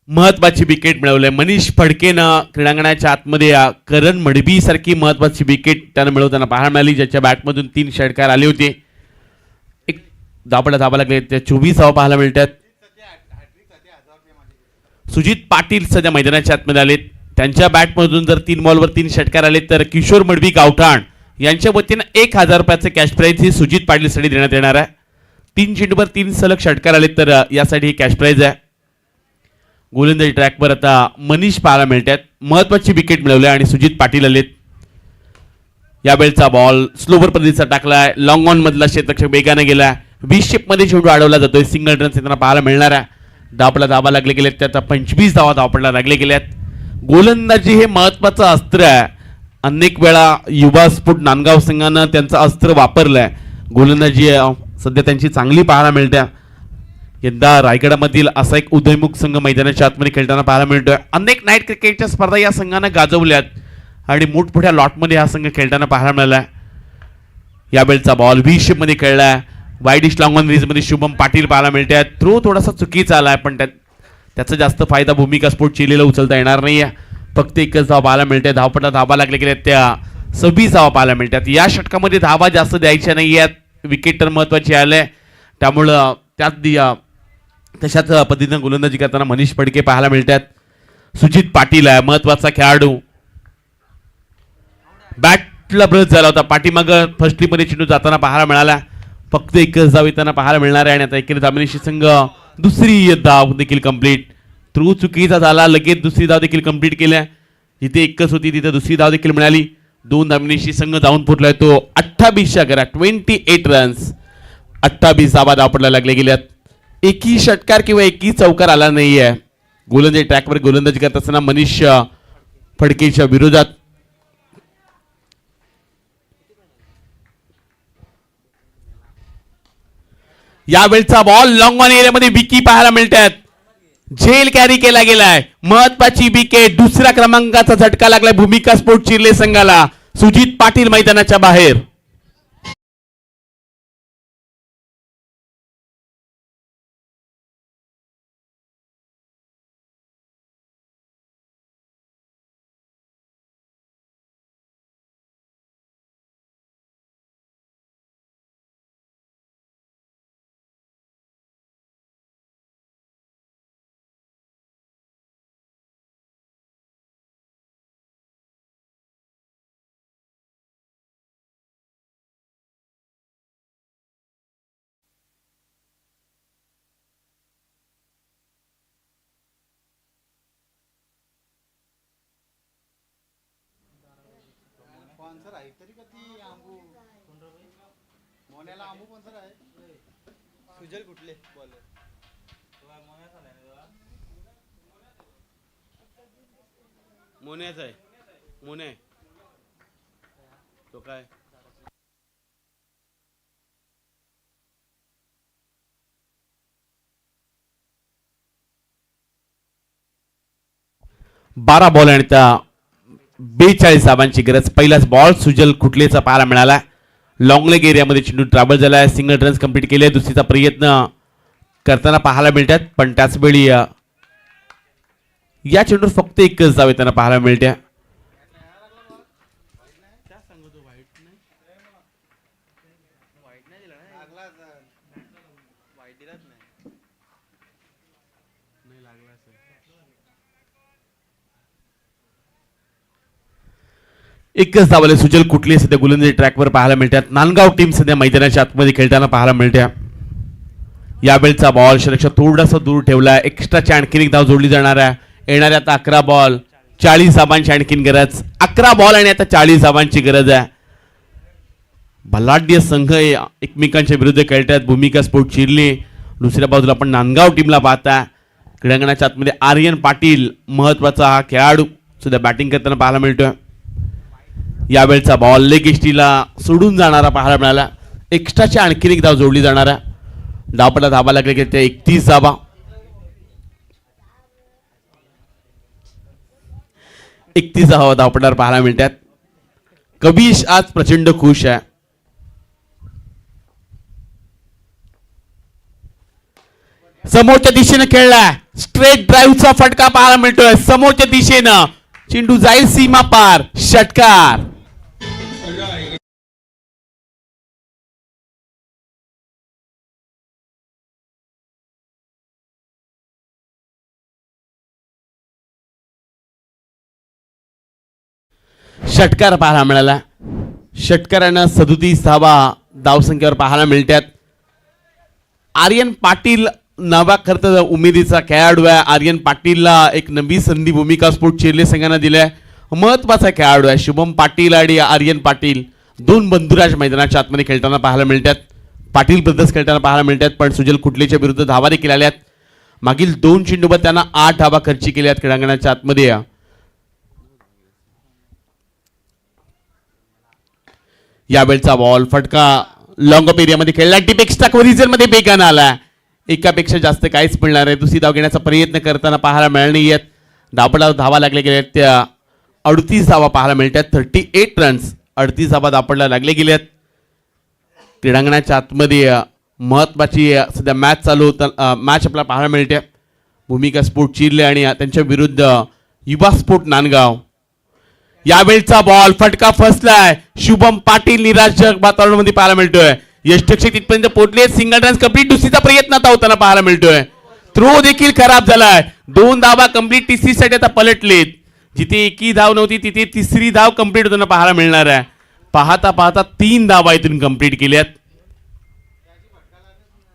महत्वाची विकेट मिळवलंय मनीष फडकेनं क्रीडांगणाच्या आतमध्ये. करण मडबी सारखी महत्वाची विकेट त्यानं मिळवताना पाहायला मिळाली, ज्याच्या बॅटमधून 3 षटकार आले होते. एक धावा लागले त्या 24 धावा पाहायला मिळतात. सुजित पाटील सध्या मैदानाच्या आतमध्ये आलेत. त्यांच्या बॅटमधून जर 3 बॉलवर 3 षटकार आले तर किशोर मडबी गावठाण यांच्या वतीनं 1000 रुपयाचं कॅश प्राइज ही सुजित पाटीलसाठी देण्यात येणार आहे. 3 चेंडूवर 3 सलग षटकार आले तर यासाठी ही कॅश प्राइज आहे. गोलंदाजी ट्रॅकवर आता मनीष पाहायला मिळतात. महत्वाची विकेट मिळवली आणि सुजित पाटील आलेत. यावेळचा बॉल स्लोवर पद्धतीचा टाकलाय. लॉंग ऑन मधला क्षेत्ररक्षक वेगाने गेला. 20 शेपमध्ये चेंडू अडवला जातोय. सिंगल रन येताना पाहायला मिळणार आहे. धावा लागले गेलेत. त्याचा 25 धावपडला लागले गेल्यात. गोलंदाजी हे महत्वाचं अस्त्र आहे. अनेक वेळा युवा स्फोट नांदगाव संघानं त्यांचं अस्त्र वापरलंय. गोलंदाजी सध्या त्यांची चांगली पाहायला मिळते. यंदा रायगडामधील असा एक उदयमुख संघ मैदानाच्या आतमध्ये खेळताना पाहायला मिळतोय. अनेक नाईट क्रिकेटच्या स्पर्धा या संघानं गाजवल्यात आणि मोठमोठ्या लॉटमध्ये हा संघ खेळताना पाहायला मिळाला. यावेळचा बॉल 20 शेपमध्ये खेळलाय. वाईडिश लॉंग ऑन मध्ये शुभम पाटील पाहायला मिळतात. थ्रो थोडासा चुकीचा आलाय पण त्याचा जास्त फायदा भूमिका स्पोर्ट चिलेला उचलता येणार नाहीये. फक्त एकच धावा पाहायला मिळते. धावा लागले गेल्या त्या 26 धावा पाहायला मिळतात. या षटकामध्ये धावा जास्त द्यायच्या नाही आहेत. विकेट तर महत्वाची आले त्यामुळं तशाच पद्धतीनं गोलंदाजी करताना मनीष फडके पाहायला मिळतात. सुजित पाटील आहे महत्वाचा खेळाडू. बॅटला ब्रश झाला होता. पाठीमाग फर्स्ट स्लिपमध्ये चेंडू जाताना पाहायला मिळाला. फक्त एकच धाव येताना पाहायला मिळणार आहे आणि आता एकेरी धावनिशी संघ दुसरी धाव देखील कंप्लीट. थ्रू चुकीचा झाला. लगेच दुसरी धाव देखील कंप्लीट केल्या. जिथे एकच होती तिथे दुसरी धाव देखील मिळाली. 2 धावनिशी संघ जाऊन पोहोचलाय तो 28च्या घरात. 28 रन्स. 28 धावा धावपडला लागले गेल्यात. एकही षटकार किंवा एकही चौकार आला नाहीये. गोलंदाजी ट्रॅकवर गोलंदाजी करत असताना मनीष फडकेच्या विरोधात यावेळचा बॉल लॉंग ऑन एरियामध्ये विकी पाहायला मिळतात. झेल कॅरी केला गेलाय. महत्वाची विकेट. दुसऱ्या क्रमांकाचा झटका लागलाय भूमिका स्पोर्ट चिर्ले संघाला. सुजित पाटील मैदानाच्या बाहेर. स्पॉन्सर आहे तरी का ती आंबू मोन्याला आंबू स्पॉन्सर आहे. सुजल कुठले बॉलर मोन्याच आहे. मोने तो काय बारा बॉल आणि त्या 42 धावांची गरज. पहिलाच बॉल सुजल कुठलेचा पाहायला मिळाला. लॉंग लेग एरियामध्ये चेंडू ट्रॅव्हल झालाय. सिंगल रन्स कंप्लीट केले. दुसरीचा प्रयत्न करताना पाहायला मिळतात पण त्याच वेळी या चेंडूवर फक्त एकच धाव येताना पाहायला मिळते. एकच धावाले सुजल कुठले सध्या गोलंदाजी ट्रॅकवर पाहायला मिळतात. नांदगाव टीम सध्या मैदानाच्या आतमध्ये खेळताना पाहायला मिळते. यावेळचा बॉल शरक्षा थोडासा दूर ठेवला. एक्स्ट्राची आणखीन एक धाव जोडली जाणार आहे. येणाऱ्या आता 11 बॉल 40 धावांची आणखीन गरज. 11 बॉल आणि आता 40 धावांची गरज आहे. बलाढ्य संघ एकमेकांच्या विरुद्ध खेळतात. भूमिका स्पोर्ट चिर्ले. दुसऱ्या बाजूला आपण नांदगाव टीमला पाहता. क्रीडांगणाच्या आतमध्ये आर्यन पाटील महत्वाचा हा खेळाडू सुद्धा बॅटिंग करताना पाहायला मिळतोय. यावेळचा बॉल लेग इष्टीला सोडून जाणारा पाहायला मिळाला. एक्स्ट्राची आणखीन एक धाव जोडली जाणार आहे. धावपटा धावा लागले की ते 31 धावा. 31 धावा धावपटावर पाहायला मिळतात. कबीश आज प्रचंड खुश आहे. समोरच्या दिशेनं खेळलाय. स्ट्रेट ड्राईव्हचा फटका पाहायला मिळतोय. समोरच्या दिशेनं चेंडू जाईल सीमा पार. षटकार. षटकार पाहायला मिळाला. षटकारानं 37 धावा धावसंख्येवर पाहायला मिळतात. आर्यन पाटील नवा खर्च उमेदीचा खेळाडू आहे. आर्यन पाटीलला एक नवी संधी भूमिका स्पोर्ट चिर्ले संघानं दिलाय. महत्वाचा खेळाडू आहे. शुभम पाटील आणि आर्यन पाटील दोन बंधुराज मैदानाच्या आतमध्ये खेळताना पाहायला मिळतात. पाटील ब्रदर्स खेळताना पाहायला मिळतात पण सुजल कुठलेच्या विरुद्ध धावा देखील आल्यात. मागील 2 चेंडूवर त्यांना 8 धावा खर्ची केल्यात क्रीडांगणाच्या आतमध्ये. यावेळचा बॉल फटका लॉंग ऑफ एरियामध्ये खेळला. डीप एक्स्ट्रा कव्हरेज मध्ये बेगान आला. एकापेक्षा जास्त काहीच मिळणार आहे. दुसरी धाव घेण्याचा प्रयत्न करताना पाहायला मिळणार नाहीयेत. धावपटावर धावा लागले गेल्या त्या 38 धावा पाहायला मिळतात. 38 रन्स 38 धावा धावपटाला लागले गेल्यात. क्रीडांगणाच्या आतमध्ये महत्वाची सध्या मॅच चालू होता. मॅच आपल्याला पाहायला मिळते. भूमिका स्पोर्ट चिर्ले आणि त्यांच्या विरुद्ध युवा स्पोर्ट नांदगाव. यावेळचा बॉल फटका फसलाय. शुभम पाटील निराशक वातावरणामध्ये पाहायला मिळतोय. यष्टक्षक तिथपर्यंत पोहोचले. Single runs complete. दुसरीचा प्रयत्न आता होताना पाहायला मिळतोय. थ्रो देखील खराब झालाय. 2 धावा कंप्लीट. तिसरीसाठी आता पलटलेत. जिथे एकही धाव नव्हती तिथे तिसरी धाव कंप्लीट होताना पाहायला मिळणार आहे. पाहता पाहता 3 धावा इथून कंप्लीट केल्यात.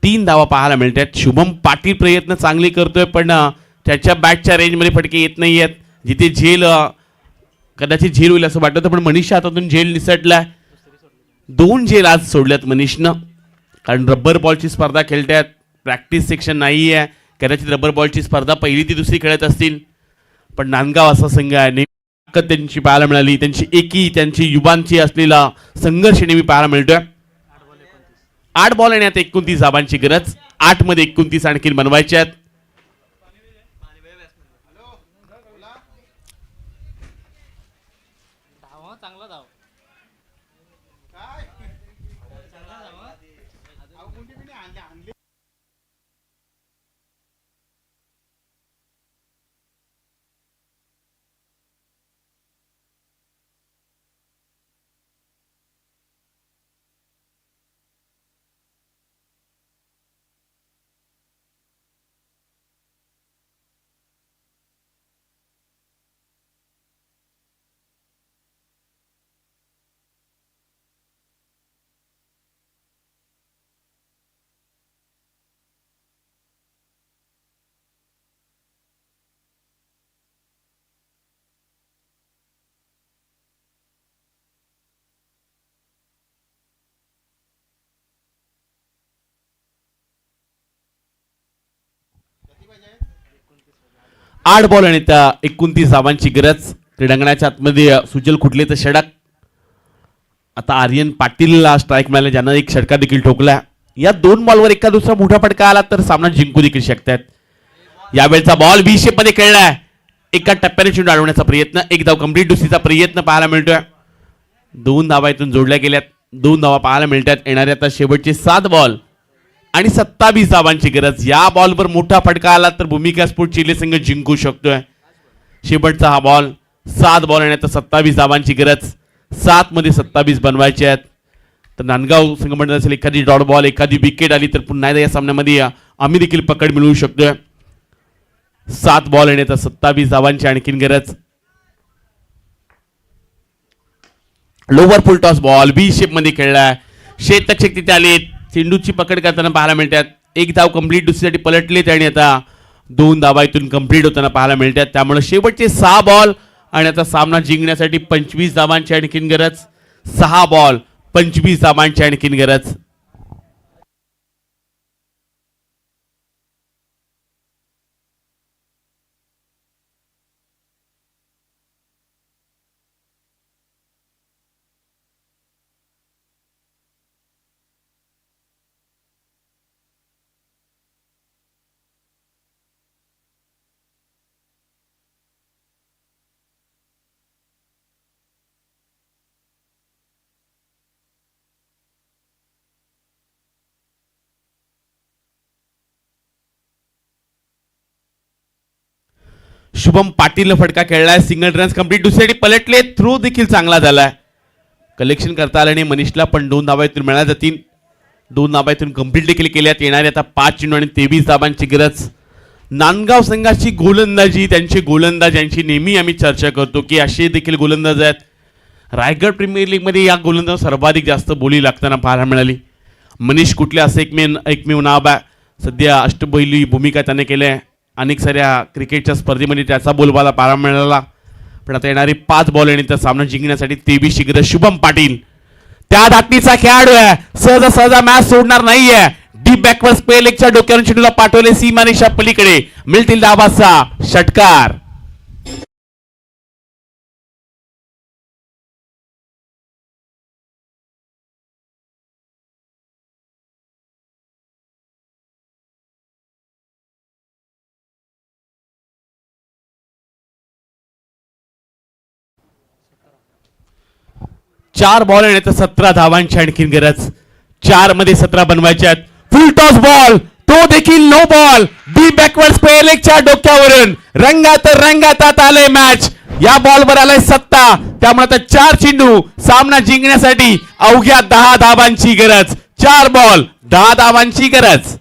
3 धावा पाहायला मिळतात. शुभम पाटील प्रयत्न चांगले करतोय पण त्याच्या बॅटच्या रेंजमध्ये फटके येत नाही आहेत. जिथे झेल कदाचित झेल होईल असं वाटतं पण मनीषच्या हातातून झेल निसटलाय. 2 झेल आज सोडल्यात मनीषनं. कारण रबर बॉलची स्पर्धा खेळतात. प्रॅक्टिस सेक्शन नाही आहे. कदाचित रबर बॉलची स्पर्धा पहिली ती दुसरी खेळत असतील पण नांदगाव असा संघ आहे. नेहमी त्यांची पाहायला मिळाली. त्यांची एकी त्यांची युवांची असलेला संघर्ष नेहमी पाहायला मिळतोय. 8 बॉल आणि आता 29 धावांची गरज. 8 मध्ये 29 आणखी बनवायचे आहेत. धाव हं, चांगला धाव. आठ बॉल आणि त्या 29 धावांची गरज. क्रीडांगणाच्या आतमध्ये सुजल खुटलेचं षटक. आता आर्यन पाटीलला स्ट्राईक मिळाला, ज्यानं एक षटका देखील ठोकला. या 2 बॉलवर एका दुसरा मोठा फटका आला तर सामना जिंकू देखील शकतात. यावेळचा बॉल बी शेप मध्ये खेळलाय. एका टप्प्याने चेंडू अडवण्याचा प्रयत्न, एक धाव कंप्लीट दुसरीचा प्रयत्न पाहायला मिळतोय. 2 धावा इथून जोडल्या गेल्यात. 2 धावा पाहायला मिळतात. येणारे आता शेवटचे 7 बॉल आणि 27 धावांची गरज. या बॉलवर मोठा फटका आला तर भूमिका स्पोर्ट चिले संघ जिंकू शकतोय. शेवटचा हा बॉल. 7 बॉल आणि आता 27 धावांची गरज. 7 मध्ये 27 बनवायचे आहेत. तर नांदगाव संघ म्हणत असेल एखादी डॉट बॉल, एखादी विकेट आली तर पुन्हा एकदा या सामन्यामध्ये आम्ही देखील पकड मिळवू शकतोय. 7 बॉल आणि आता 27 धावांची आणखीन गरज. लोवर फुल टॉस बॉल बी शेप मध्ये खेळलाय. शेतरक्षक तिथे आले, चेंडूची पकड करताना पाहायला मिळतात. एक धाव कंप्लीट दुसरीसाठी पलटलेत आणि आता 2 धावा इथून कंप्लीट होताना पाहायला मिळतात. त्यामुळे शेवटचे 6 बॉल आणि आता सामना जिंकण्यासाठी 25 धावांची आणखीन गरज. 6 बॉल 25 धावांची आणखीन गरज. शुभम पाटील फटका खेळलाय. सिंगल रन्स कंप्लीट दुसरीसाठी पलटले. थ्रो देखील चांगला झालाय. कलेक्शन करता आल्याने मनीषला पण 2 धावा इथून मिळाल्या जातील. 2 धावा इथून कंप्लीट देखील केल्यात. येणारे आता 5 चेंडू आणि 23 धावांची गरज. नांदगाव संघाची गोलंदाजी, त्यांचे गोलंदाज यांची नेहमी आम्ही चर्चा करतो की असे देखील गोलंदाज आहेत. रायगड प्रीमियर लीग मध्ये या गोलंदाज सर्वाधिक जास्त बोली लागताना पाहायला मिळाली. मनीष कुठले असे एकमेव नाव आहे. सध्या अष्टपैलू भूमिका त्याने केल्या आहे. अनेक साऱ्या क्रिकेटच्या स्पर्धेमध्ये त्याचा बोलबाला पाहायला मिळाला. पण आता येणारे 5 बॉल आणि त्या सामना जिंकण्यासाठी 23 गरज. शुभम पाटील त्या धाटणीचा खेळाडू आहे. सहजा मॅच सोडणार नाहीये. डीप बॅकवर्ड स्पेल एकच्या डोक्यावर चेंडूला पाठवले सीमारेषा पलीकडे. मिळतील धावाचा षटकार. चार बॉल आणि 17 धावांची आणखीन गरज. 4 मध्ये 17 बनवायचे आहेत. फुल टॉस बॉल, तो देखील नो बॉल. डी बॅकवर्ड स्पेल एकच्या डोक्यावरून रंगात आले मॅच. या बॉलवर आलाय सत्ता. त्यामुळे आता 4 चेंडू सामना जिंकण्यासाठी अवघ्या 10 धावांची गरज. 4 बॉल 10 धावांची गरज.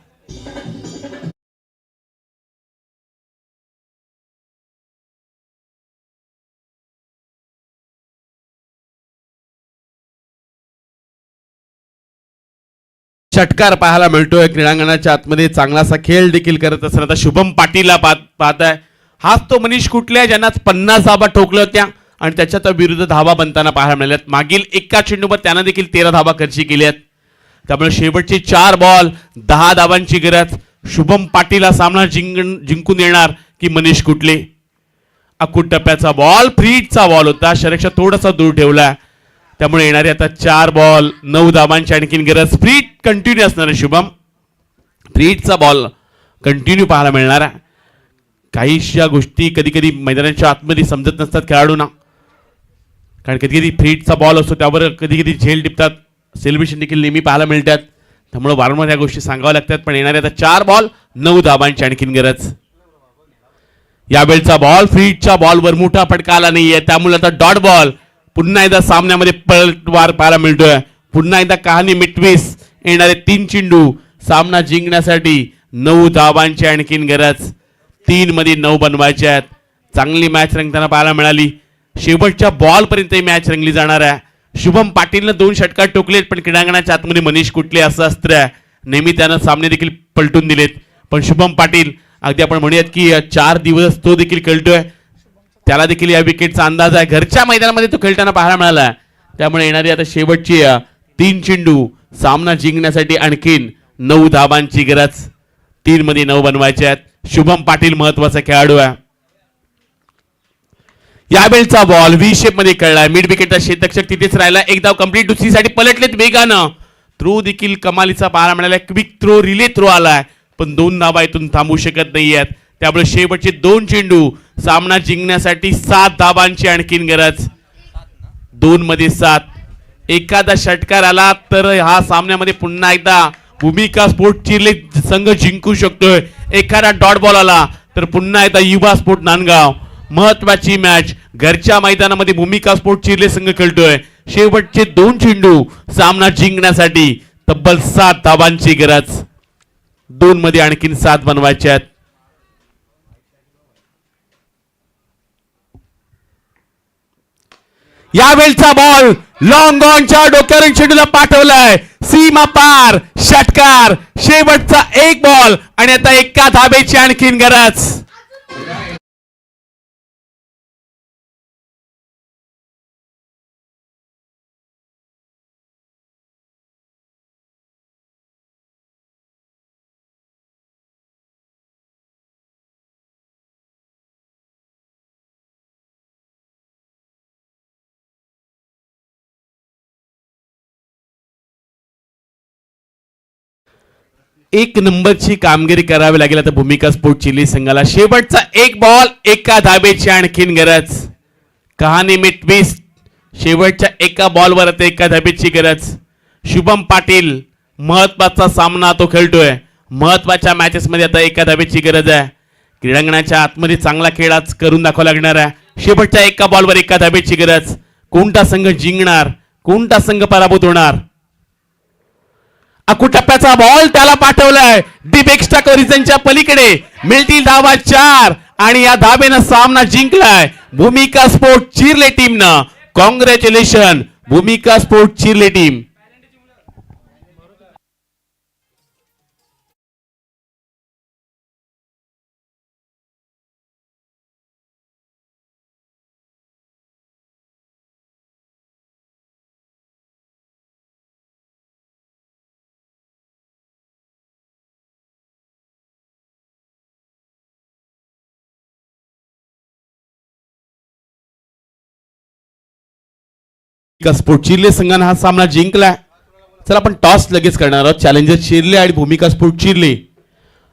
षटकार पाहायला मिळतोय. क्रीडांगणाच्या आतमध्ये चांगलासा खेळ देखील करत असताना आता शुभम पाटीलला पाहताय. हाच तो मनीष कुठल्या ज्यांना 50 धावा ठोकल्या होत्या आणि त्याच्या विरुद्ध धावा बनताना पाहायला मिळाल्यात. मागील एका चेंडूवर त्यानं देखील 13 धावा खर्ची केल्यात. त्यामुळे शेवटचे 4 बॉल 10 धावांची गरज. शुभम पाटीलला सामना जिंकून येणार की मनीष कुठले. अकुट टप्प्याचा बॉल, फ्रीटचा बॉल होता. शरक्षा थोडासा दूर ठेवला. त्यामुळे येणारे आता 4 बॉल 9 धाबांची आणखीन गरज. फ्रीट कंटिन्यू असणार आहे शुभम. फ्रीटचा बॉल कंटिन्यू पाहायला मिळणार आहे. काहीशा गोष्टी कधी कधी मैदानाच्या आतमध्ये समजत नसतात खेळाडूंना, कारण कधी कधी फ्रीटचा बॉल असतो त्यावर कधी कधी झेल टिपतात, सेलिब्रेशन देखील नेहमी पाहायला मिळतात. त्यामुळे वारंवार या गोष्टी सांगाव्या लागतात. पण येणारे आता 4 बॉल 9 धाबांची आणखीन गरज. यावेळचा बॉल फ्रीटच्या बॉलवर मोठा फटका आला नाहीये, त्यामुळे आता डॉट बॉल. पुन्हा एकदा सामन्यामध्ये पलटवार पाहायला मिळतोय. पुन्हा एकदा कहाणी मिटवीस. येणारे 3 चेंडू सामना जिंकण्यासाठी 9 धाबांची आणखीन गरज. 3 मध्ये 9 बनवायचे आहेत. चांगली मॅच रंगताना पाहायला मिळाली. शेवटच्या बॉल पर्यंत ही मॅच रंगली जाणार आहे. शुभम पाटीलनं 2 षटकार टोकलेत, पण क्रीडांगणाच्या आतमध्ये मनीष कुटले असं अस्त्र आहे, नेहमी त्यानं सामने देखील पलटून दिलेत. पण शुभम पाटील अगदी आपण म्हणूयात की 4 दिवस तो देखील खेळतोय. त्याला देखील या विकेटचा अंदाज आहे. घरच्या मैदानामध्ये तो खेळताना पाहायला मिळाला. त्यामुळे येणारी आता शेवटची 3 चेंडू सामना जिंकण्यासाठी आणखीन 9 धाबांची गरज. 3 मध्ये 9 बनवायचे आहेत. शुभम पाटील महत्वाचा खेळाडू आहे. यावेळचा बॉल व्ही शेप मध्ये कळलाय. मिड विकेटचा क्षेत्ररक्षक तिथेच राहिला. एक धाव कंप्लीट. दुसरीसाठी पलटलेत वेगानं. थ्रो देखील कमालीचा पाहायला मिळाला. क्विक थ्रो, रिले थ्रो आलाय, पण 2 धावा इथून थांबू शकत नाहीयेत. त्यामुळे शेवटचे 2 चेंडू सामना जिंकण्यासाठी 7 धाबांची आणखीन गरज. 2 मध्ये 7. एखादा षटकार आला तर हा सामन्यामध्ये पुन्हा एकदा भूमिका स्पोर्ट चिर्ले संघ जिंकू शकतोय. एखादा डॉट बॉल आला तर पुन्हा एकदा युवा स्पोर्ट नांदगाव. महत्वाची मॅच घरच्या मैदानामध्ये भूमिका स्पोर्ट चिर्ले संघ खेळतोय. शेवटचे 2 चेंडू सामना जिंकण्यासाठी तब्बल 7 धाबांची गरज. 2 मध्ये आणखीन 7 बनवायचे आहेत. यावेळचा बॉल लॉंग ऑनच्या डोक्यावरून चेंडूला पाठवलाय. सीमा पार षटकार. शेवटचा 1 बॉल आणि आता 1 धाब्याची आणखीन गरज. एक नंबरची कामगिरी करावी लागेल आता भूमिका स्पोर्ट चिर्ले संघाला. शेवटचा 1 बॉल 1 धाब्याची आणखीन गरज. कहाणी में ट्विस्ट. शेवटच्या 1 बॉलवर आता 1 धाब्याची गरज. शुभम पाटील महत्वाचा सामना तो खेळतोय. महत्वाच्या मॅचेस मध्ये आता 1 धाब्याची गरज आहे. क्रीडांगणाच्या आतमध्ये चांगला खेळ आज करून दाखवा लागणार आहे. शेवटच्या 1 बॉलवर 1 धाब्याची गरज. कोणता संघ जिंकणार, कोणता संघ पराभूत होणार. अकुटप्प्याचा बॉल त्याला पाठवलाय डीप एक्स्ट्रा कव्हरेजच्या पलीकडे. मिळतील धावा 4 आणि या धाबेनं सामना जिंकलाय भूमिका स्पोर्ट चिर्ले टीमनं. कॉंग्रॅच्युलेशन भूमिका स्पोर्ट चिर्ले टीम. स्पोर्ट चिर्ले संघाने हा सामना जिंकलाय. चला आपण टॉस लगेच करणार आहोत. चॅलेंजर चिर्ले आणि भूमिका स्पोर्ट चिर्ले